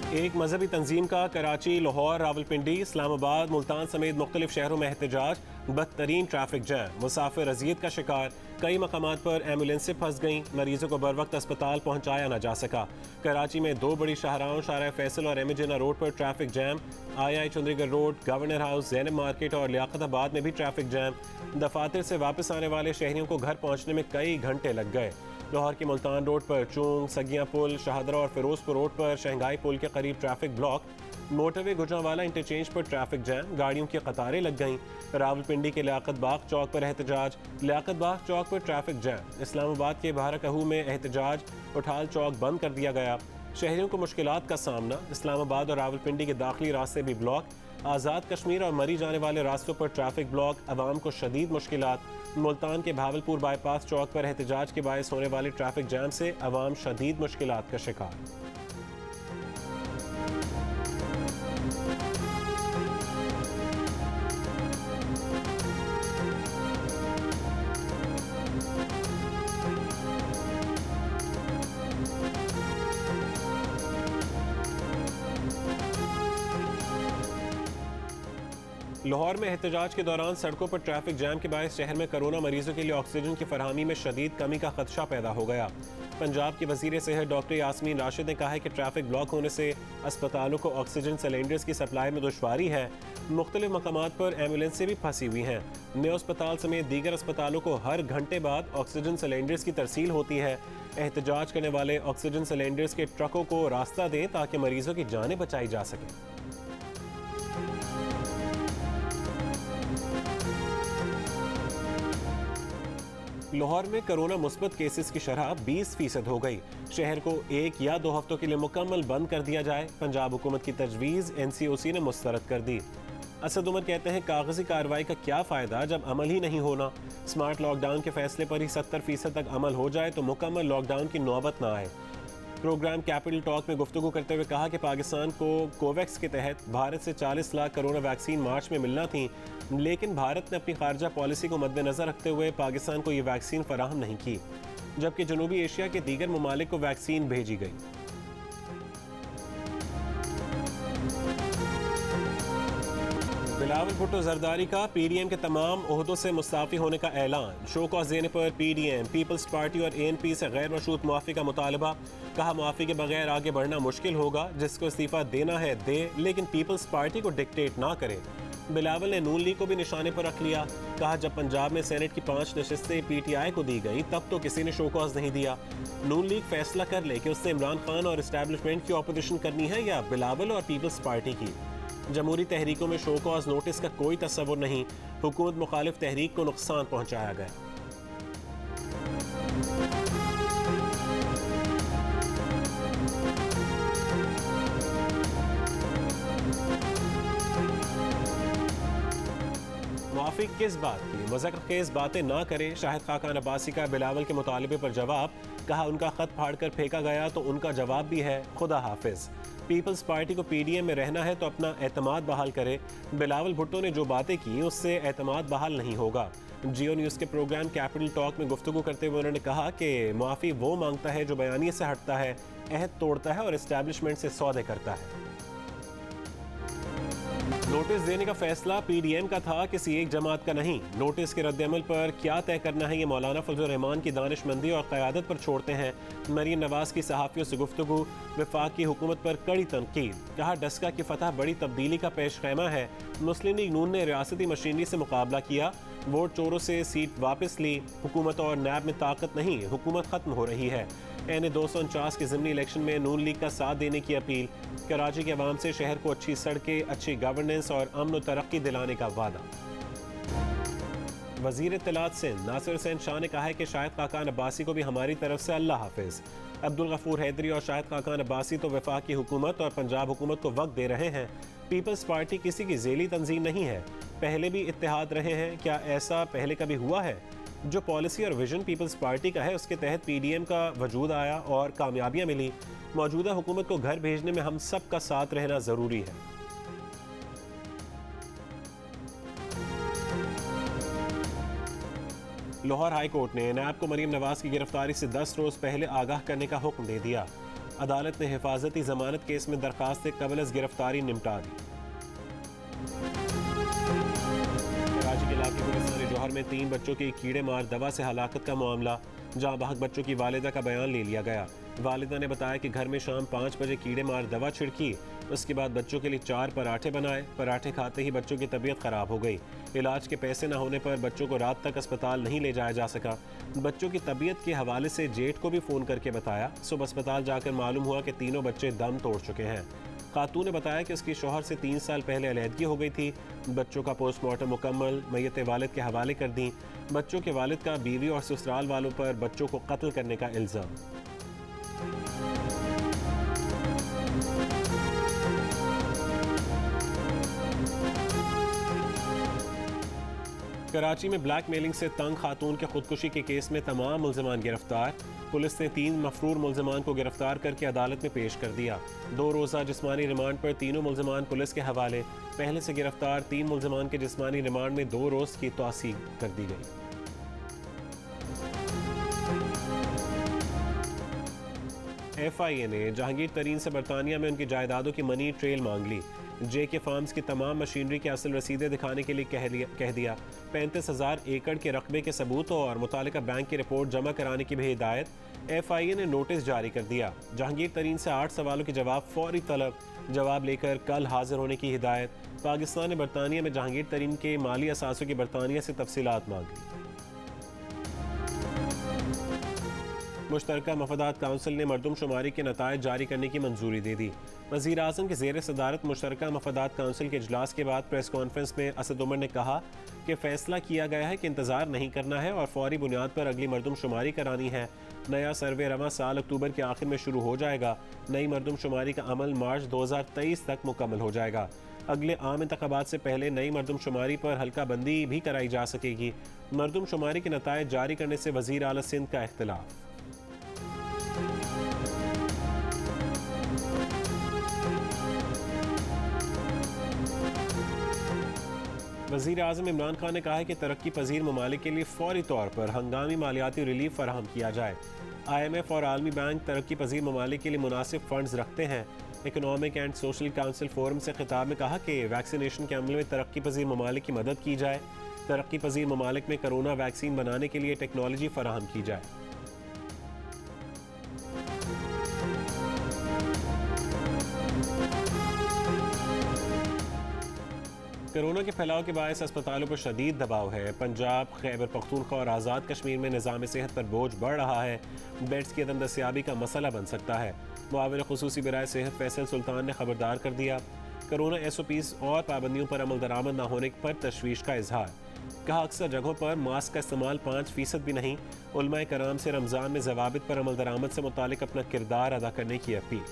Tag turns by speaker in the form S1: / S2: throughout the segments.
S1: एक मजहबी तंजीम का कराची, लाहौर, रावलपिंडी, इस्लामाबाद, मुल्तान समेत मुख्तलिफ शहरों में एहतजाज। बदतरीन ट्रैफिक जैम, मुसाफिर अजियत का शिकार। कई मकामात पर एम्बुलेंसें फंस गईं, मरीजों को बर वक्त अस्पताल पहुंचाया न जा सका। कराची में दो बड़ी शाहराहों शाहरा फैसल और एम जिन्ना रोड पर traffic jam. I Chundrigar road, governor house, Zainab market और लियाकताबाद में भी ट्रैफिक जैम। दफातर से वापस आने वाले शहरियों को घर पहुंचने में कई घंटे लग गए। लाहौर की मुल्तान रोड पर चूंग, सगिया पुल, शाहदरा और फिरोजपुर रोड पर शहंगाई पुल के करीब traffic block. Motorway Gujranwala interchange पर ट्रैफिक जैम, गाड़ियों की कतारें लग गईं। रावलपिंडी के लियाकत बाग चौक पर एहतजाज, लियाकत बाग चौक पर ट्रैफिक जैम। इस्लामाबाद के बहरकहू में एहतजाज, उठाल चौक बंद कर दिया गया। शहरियों को मुश्किलात का सामना, इस्लामाबाद और रावलपिंडी के दाखिली रास्ते भी ब्लॉक। आज़ाद कश्मीर और मरी जाने वाले रास्तों पर ट्रैफिक ब्लॉक, अवाम को शदीद मुश्किलात। मुल्तान के भावलपुर बाईपास चौक पर एहतजाज के बायस होने वाले ट्रैफिक जैम से अवाम शदीद मुश्किलात का शिकार। लाहौर में एहतजाज के दौरान सड़कों पर ट्रैफिक जैम के बायस शहर में कोरोना मरीजों के लिए ऑक्सीजन की फरहमी में शदीद कमी का खदशा पैदा हो गया। पंजाब की वज़ीर सेहत डॉक्टर यास्मीन राशिद ने कहा है कि ट्रैफिक ब्लॉक होने से अस्पतालों को ऑक्सीजन सिलेंडर्स की सप्लाई में दुश्वारी है। मुख्तलिफ मकामात पर एम्बुलेंसें भी फंसी हुई हैं। न्यू अस्पताल समेत दीगर अस्पतालों को हर घंटे बाद ऑक्सीजन सिलेंडर्स की तरसील होती है। एहतजाज करने वाले ऑक्सीजन सिलेंडर्स के ट्रकों को रास्ता दें ताकि मरीजों की जानें बचाई जा सकें। लाहौर में कोरोना मुस्बत केसेस की शरह 20% हो गई। शहर को 1 या 2 हफ्तों के लिए मुकम्मल बंद कर दिया जाए, पंजाब हुकूमत की तजवीज़ NCOC ने मुस्तरद कर दी। असद उमर कहते हैं कागजी कार्रवाई का क्या फ़ायदा जब अमल ही नहीं होना। स्मार्ट लॉकडाउन के फैसले पर ही 70% तक अमल हो जाए तो मुकम्मल लॉकडाउन की नौबत ना आए। प्रोग्राम कैपिटल टॉक में गुफ्तगू करते हुए कहा कि पाकिस्तान को कोवैक्स के तहत भारत से 40 लाख कोरोना वैक्सीन मार्च में मिलना थी, लेकिन भारत ने अपनी खारजा पॉलिसी को मद्देनजर रखते हुए पाकिस्तान को ये वैक्सीन फराहम नहीं की, जबकि जनूबी एशिया के दीगर ममालिक को वैक्सीन भेजी गई। बिलावल भुट्टो जरदारी का PDM के तमाम ओहदों से मुस्ताफ़ी होने का ऐलान। शो कॉज देने पर PDM, पीपल्स पार्टी और ANP से गैर मशरूत मुआफ़ी का मुतालबा। कहा मुआफ़ी के बगैर आगे बढ़ना मुश्किल होगा, जिसको इस्तीफ़ा देना है दे, लेकिन पीपल्स पार्टी को डिक्टेट ना करे। बिलावल ने नून लीग को भी निशाने पर रख लिया। कहा जब पंजाब में सेनेट की 5 नशिस्तें PTI को दी गई तब तो किसी ने शो कॉज नहीं दिया। नून लीग फैसला कर ले कि उससे इमरान खान और इस्टेब्लिशमेंट की ऑपोजिशन करनी है या बिलावल और पीपल्स पार्टी की। जमहूरी तहरीकों में शो कॉज नोटिस का कोई तस्वुर नहीं, हुकूमत मुखालिफ तहरीक को नुकसान पहुंचाया गया। मुआफ़ी किस बात की, मज़ाक खेज़ बातें ना करें। शाहिद खाकान अब्बासी का बिलावल के मुतालिबे पर जवाब। कहा उनका खत फाड़ कर फेंका गया तो उनका जवाब भी है, खुदा हाफिज। पीपल्स पार्टी को PDM में रहना है तो अपना एतमाद बहाल करे। बिलावल भुट्टो ने जो बातें की उससे एतमाद बहाल नहीं होगा। जियो न्यूज़ के प्रोग्राम कैपिटल टॉक में गुफ्तगू करते हुए उन्होंने कहा कि मुआफ़ी वो मांगता है जो बयानिए से हटता है, अहद तोड़ता है और इस्टेब्लिशमेंट से सौदे करता है। नोटिस देने का फैसला PDM का था, किसी एक जमात का नहीं। नोटिस के रद्दअमल पर क्या तय करना है ये मौलाना फजल रहमान की दानिशमंदी और क़यादत पर छोड़ते हैं। मरीम नवाज की सहाफ़ियों से गुफ्तगू, वफाक की हुकूमत पर कड़ी तनकीद। कहा डस्का की फतह बड़ी तब्दीली का पेश खैमा है। मुस्लिम लीग नून ने रियासती मशीनरी से मुकाबला किया, वोट चोरों से सीट वापस ली। हुकूमत और नैब में ताकत नहीं, हुकूमत ख़त्म हो रही है। NA 249 के ज़िमनी इलेक्शन में नून लीग का साथ देने की अपील। कराची के अवाम से शहर को अच्छी सड़कें, अच्छी गवर्नेंस और अमन व तरक्की दिलाने का वादा। वज़ीर इत्तलात सिंध नासिर हुसैन शाह ने कहा है कि शाहिद खाकान अब्बासी को भी हमारी तरफ से अल्लाह हाफिज़। अब्दुल गफूर हैदरी और शाहिद खाकान अब्बासी तो वफाकी हुकूमत और पंजाब हुकूमत को वक्त दे रहे हैं। पीपल्स पार्टी किसी की ज़ेली तंजीम नहीं है, पहले भी इत्तेहाद रहे हैं। क्या ऐसा पहले कभी हुआ है? जो पॉलिसी और विजन पीपल्स पार्टी का है उसके तहत PDM का वजूद आया और कामयाबियां मिली। मौजूदा हुकूमत को घर भेजने में हम सब का साथ रहना ज़रूरी है। लाहौर हाई कोर्ट ने नैब को मरीम नवाज की गिरफ्तारी से 10 रोज़ पहले आगाह करने का हुक्म दे दिया। अदालत ने हिफाजती जमानत केस में दरखास्त कबल अज गिरफ्तारी निपटा दी। कराची के इलाके पुलिस ने जौहर में 3 बच्चों की कीड़े मार दवा से हलाकत का मामला, जहां बहक बच्चों की वालिदा का बयान ले लिया गया। वालिदा ने बताया कि घर में शाम 5 बजे कीड़े मार दवा छिड़की, उसके बाद बच्चों के लिए 4 पराठे बनाए। पराठे खाते ही बच्चों की तबीयत ख़राब हो गई। इलाज के पैसे न होने पर बच्चों को रात तक अस्पताल नहीं ले जाया जा सका। बच्चों की तबीयत के हवाले से जेठ को भी फ़ोन करके बताया। सुबह अस्पताल जाकर मालूम हुआ कि तीनों बच्चे दम तोड़ चुके हैं। खातून ने बताया कि उसकी शौहर से 3 साल पहले अलहदगी हो गई थी। बच्चों का पोस्टमार्टम मुकम्मल, मैयत वालिद के हवाले कर दी। बच्चों के वालिद का बीवी और ससुराल वालों पर बच्चों को कत्ल करने का इल्ज़ाम। कराची में ब्लैकमेलिंग से तंग खातून के खुदकुशी के केस में तमाम मुल्ज़िमान गिरफ्तार। पुलिस ने 3 मफरूर मुल्ज़िमान को गिरफ्तार करके अदालत में पेश कर दिया। 2 रोज़ा जिस्मानी रिमांड पर तीनों मुल्ज़िमान पुलिस के हवाले। पहले से गिरफ्तार 3 मुल्ज़िमान के जिस्मानी रिमांड में 2 रोज़ की तौसीक कर दी गई। FIA ने जहांगीर तरीन से बरतानिया में उनकी जायदादों की मनी ट्रेल मांग ली। JK फार्म्स की तमाम मशीनरी की असल रसीदें दिखाने के लिए कह दिया। 35,000 एकड़ के रकबे के सबूत और मुतालिका बैंक की रिपोर्ट जमा कराने की भी हिदायत। FIA ने नोटिस जारी कर दिया। जहांगीर तरीन से 8 सवालों के जवाब फौरी तलब, जवाब लेकर कल हाजिर होने की हिदायत। पाकिस्तान ने बरतानिया में जहांगीर तरीन के माली असासों की बरतानिया से तफसीलात मांग ली। मुश्तरका मफादात काउंसिल ने मरदमशुमारी के नतायज जारी करने की मंजूरी दे दी। वज़ीर आज़म के ज़ेर सदारत मुश्तरका मफादात काउंसिल के इजलास के बाद प्रेस कॉन्फ्रेंस में असद उमर ने कहा कि फ़ैसला किया गया है कि इंतज़ार नहीं करना है और फौरी बुनियाद पर अगली मरदमशुमारी करानी है। नया सर्वे रवां साल अक्टूबर के आखिर में शुरू हो जाएगा। नई मरदमशुमारी का अमल मार्च 2023 तक मुकम्मल हो जाएगा। अगले आम इंतखाबात से पहले नई मरदमशुमारी पर हल्का बंदी भी कराई जा सकेगी। मरदमशुमारी के नतायज जारी करने से वज़ीर आला सिंध का इख्तिलाफ। वज़ीर आज़म इमरान खान ने कहा है कि तरक्की पजीर ममालिक के लिए फौरी तौर पर हंगामी मालियाती रिलीफ फराहम किया जाए। IMF और आलमी बैंक तरक्की पजीर ममालिक के लिए मुनासिब फंड्स रखते हैं। Economic and social council forum से खिताब में कहा कि वैक्सीनेशन के अमल में तरक्की पजीर ममालिक की मदद की जाए। तरक्की पजीर ममालिक में कोरोना वैक्सीन बनाने के लिए टेक्नोलॉजी फराहम की जाए। कोरोना के फैलाव के बायस अस्पतालों पर शदीद दबाव है। पंजाब, खैबर पख्तूनख्वा और आज़ाद कश्मीर में निज़ाम सेहत पर बोझ बढ़ रहा है। बेड्स की अदम दस्तियाबी का मसला बन सकता है। मुआविन खुसूसी बराए सेहत फैसल सुल्तान ने खबरदार कर दिया। कोरोना SOPs और पाबंदियों पर अमल दरामद न होने पर तशवीश का इजहार। कहा अक्सर जगहों पर मास्क का इस्तेमाल 5% भी नहीं। उलमाए कराम से रमज़ान में ज़वाबित पर अमल दरामद से मुतालिक अपना किरदार अदा करने की अपील।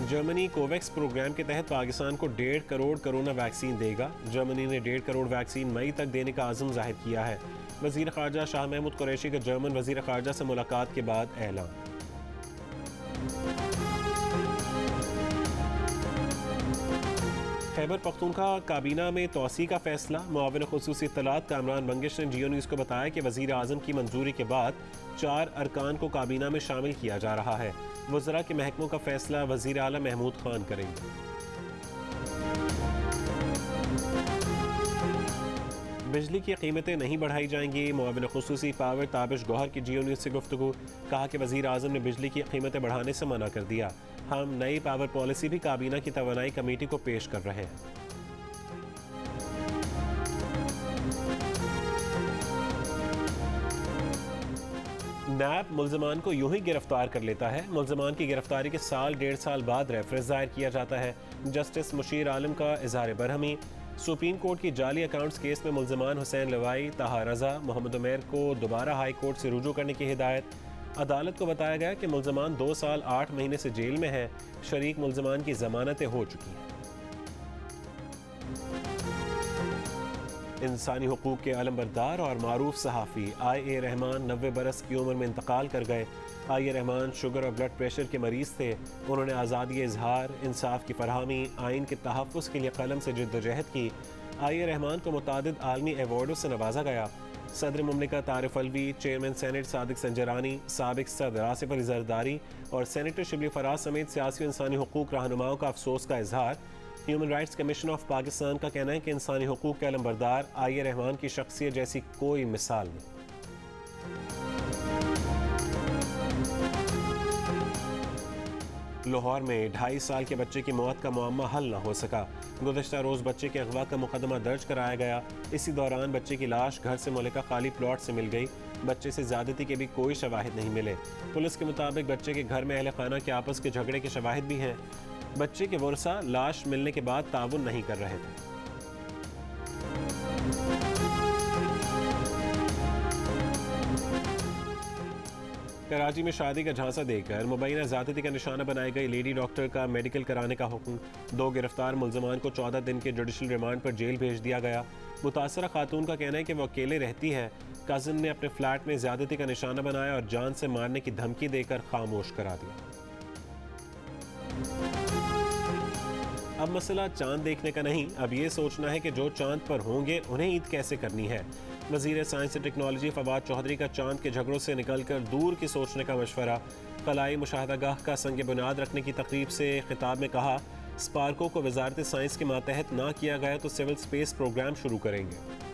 S1: जर्मनी कोवैक्स प्रोग्राम के तहत पाकिस्तान को 1.5 करोड़ कोरोना वैक्सीन देगा। जर्मनी ने 1.5 करोड़ वैक्सीन मई तक देने का आज़म जाहिर किया है। वज़ीर ख़ारजा शाह महमूद कुरैशी का जर्मन वज़ीर ख़ारजा से मुलाकात के बाद ऐलान। खैबर पख्तूनख्वा काबीना में तोसी का फैसला। मुआविन खुसूसी इत्तलात कामरान बंगिश ने जियो न्यूज़ को बताया कि वज़ीर आज़म की मंजूरी के बाद 4 अरकान को काबीना में शामिल किया जा रहा है। वज़रा के महकमों का फैसला वज़ीर आला महमूद खान करेंगे। बिजली की कीमतें नहीं बढ़ाई जाएंगी। मुआविन खुसूसी पावर ताबिश गौहर की जियो न्यूज़ से गुफ्तगू। कहा कि वज़ीर आज़म ने बिजली की कीमतें बढ़ाने से मना कर दिया। हम नई पावर पॉलिसी भी काबीना की तवानाई कमेटी को पेश कर रहे हैं। नैब मुल्ज़िमान को यूं ही गिरफ्तार कर लेता है। मुल्ज़िमान की गिरफ्तारी के साल 1.5 साल बाद रेफरेंस दायर किया जाता है। जस्टिस मुशीर आलम का इज़हार बरहमी। सुप्रीम कोर्ट की जाली अकाउंट्स केस में मुल्ज़िमान हुसैन लवाई, ताहा रज़ा, मोहम्मद उमैर को दोबारा हाई कोर्ट से रुजू करने की हिदायत। अदालत को बताया गया कि मुल्ज़िमान 2 साल 8 महीने से जेल में है। शरीक मुल्ज़िमान की ज़मानतें हो चुकी हैं। इंसानी हुकूक के अलमबरदार और मारूफ सहाफ़ी IA रहमान 90 बरस की उम्र में इंतकाल कर गए। IA रहमान शुगर और ब्लड प्रेशर के मरीज़ थे। उन्होंने आज़ादी इजहार, इंसाफ की फरहमी, आइन के तहफ़्फ़ुज़ के लिए कलम से जिद्दोजहद की। IA रहमान को मुतादिद आलमी एवार्डों से नवाजा गया। सदर मुमलिकत आरिफ अलवी, चेयरमैन सेनेट सादिक संजरानी, साबिक सदर आसिफ अली जरदारी और सेनेटर शिबली फराज समेत सियासी और इंसानी हुकूक रहनुमाओं का अफसोस का इजहार। Human rights commission of Pakistan का कहना है कि इंसानी हुकूक के अलंबरदार आई रहमान की शख्सियत जैसी कोई मिसाल नहीं। लाहौर में 2.5 साल के बच्चे की मौत का मुअम्मा हल न हो सका। गुज़श्ता रोज़ बच्चे के अगवा का मुकदमा दर्ज कराया गया। इसी दौरान बच्चे की लाश घर से मुल्का खाली प्लॉट से मिल गई। बच्चे से ज्यादती के भी कोई शवाहिद नहीं मिले। पुलिस के मुताबिक बच्चे के घर में अहले खाना के आपस के झगड़े के शवाहिद भी हैं। बच्चे के वर्सा लाश मिलने के बाद ताउन नहीं कर रहे थे। कराची में शादी का झांसा देकर मुबैना ज़्यादती का निशाना बनाई गई लेडी डॉक्टर का मेडिकल कराने का हुक्म। 2 गिरफ्तार मुल्ज़मान को 14 दिन के जुडिशल रिमांड पर जेल भेज दिया गया। मुतासरा खातून का कहना है कि वो अकेले रहती है। कज़न ने अपने फ्लैट में ज़्यादती का निशाना बनाया और जान से मारने की धमकी देकर खामोश करा दिया। अब मसला चांद देखने का नहीं, अब ये सोचना है कि जो चांद पर होंगे उन्हें ईद कैसे करनी है। वज़ीर साइंस और टेक्नोलॉजी फवाद चौधरी का चांद के झगड़ों से निकलकर दूर की सोचने का मशवरा। खलाई मुशाहदागाह का संग बुनियाद रखने की तकरीब से खिताब में कहा, स्पार्को को वजारत साइंस के मातहत ना किया गया तो सिविल स्पेस प्रोग्राम शुरू करेंगे।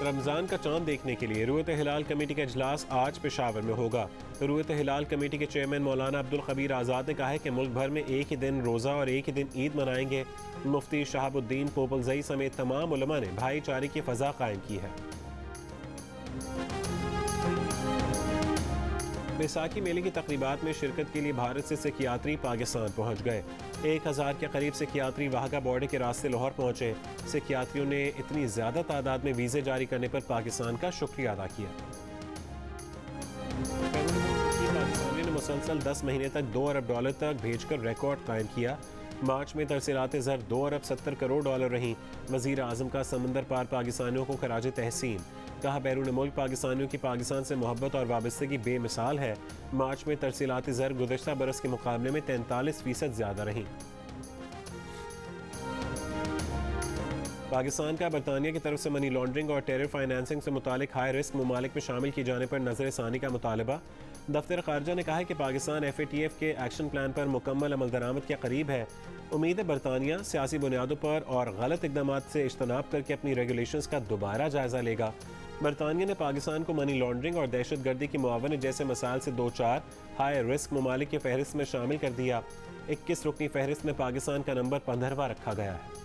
S1: रमज़ान का चांद देखने के लिए रुयत हिलाल कमेटी का इजलास आज पेशावर में होगा। रुयत हिलाल कमेटी के चेयरमैन मौलाना अब्दुल खबीर आज़ाद ने कहा है कि मुल्क भर में एक ही दिन रोज़ा और एक ही दिन ईद मनाएंगे। मुफ्ती शहाबुद्दीन पोपलजई समेत तमाम उलमा ने भाईचारे की फ़ज़ा कायम की है। बैसाखी मेले की तकरीबात में शिरकत के लिए भारत से सिखियात्री पाकिस्तान पहुँच गए। 1000 के करीब सिखियात्री वाहगा बॉर्डर के रास्ते लाहौर पहुँचे। सिखियात्रियों ने इतनी ज़्यादा तादाद में वीज़े जारी करने पर पाकिस्तान का शुक्रिया अदा किया। पाकिस्तानियों ने मुसलसल 10 महीने तक $2 अरब तक भेजकर रिकॉर्ड कायम किया। मार्च में तरसीलात ज़र $2 अरब 70 करोड़ रहीं। वज़ीर आज़म का समंदर पार पाकिस्तानियों को खराज तहसीन। कहा, बैरून मुल्क पाकिस्तानियों की पाकिस्तान से मोहब्बत और वाबस्तगी बेमिसाल है। मार्च में तरसीलात ज़र गुज़श्ता बरस के मुकाबले में 43% ज़्यादा रहीं। पाकिस्तान का बरतानिया की तरफ से मनी लॉन्ड्रिंग और टेरर फाइनेंसिंग से मुतालिक हाई रिस्क ममालिक में शामिल किए जाने पर नज़र-ए-सानी का मुतालबा। दफ्तर खारजा ने कहा है कि पाकिस्तान FATF के एक्शन प्लान पर मुकम्मल अमल दरामद के करीब है। उम्मीद है बरतानिया सियासी बुनियादों पर और गलत इकदाम से इज्तनाब करके अपनी रेगुलेशंस का दोबारा जायजा लेगा। बरतानिया ने पाकिस्तान को मनी लॉन्ड्रिंग और दहशत गर्दी की मुआवनत जैसे मसाइल से 2-4 हाई रिस्क ममालिक की फहरिस्त में शामिल कर दिया। 21 रुकनी फहरिस्त में पाकिस्तान का नंबर 15वां रखा गया है।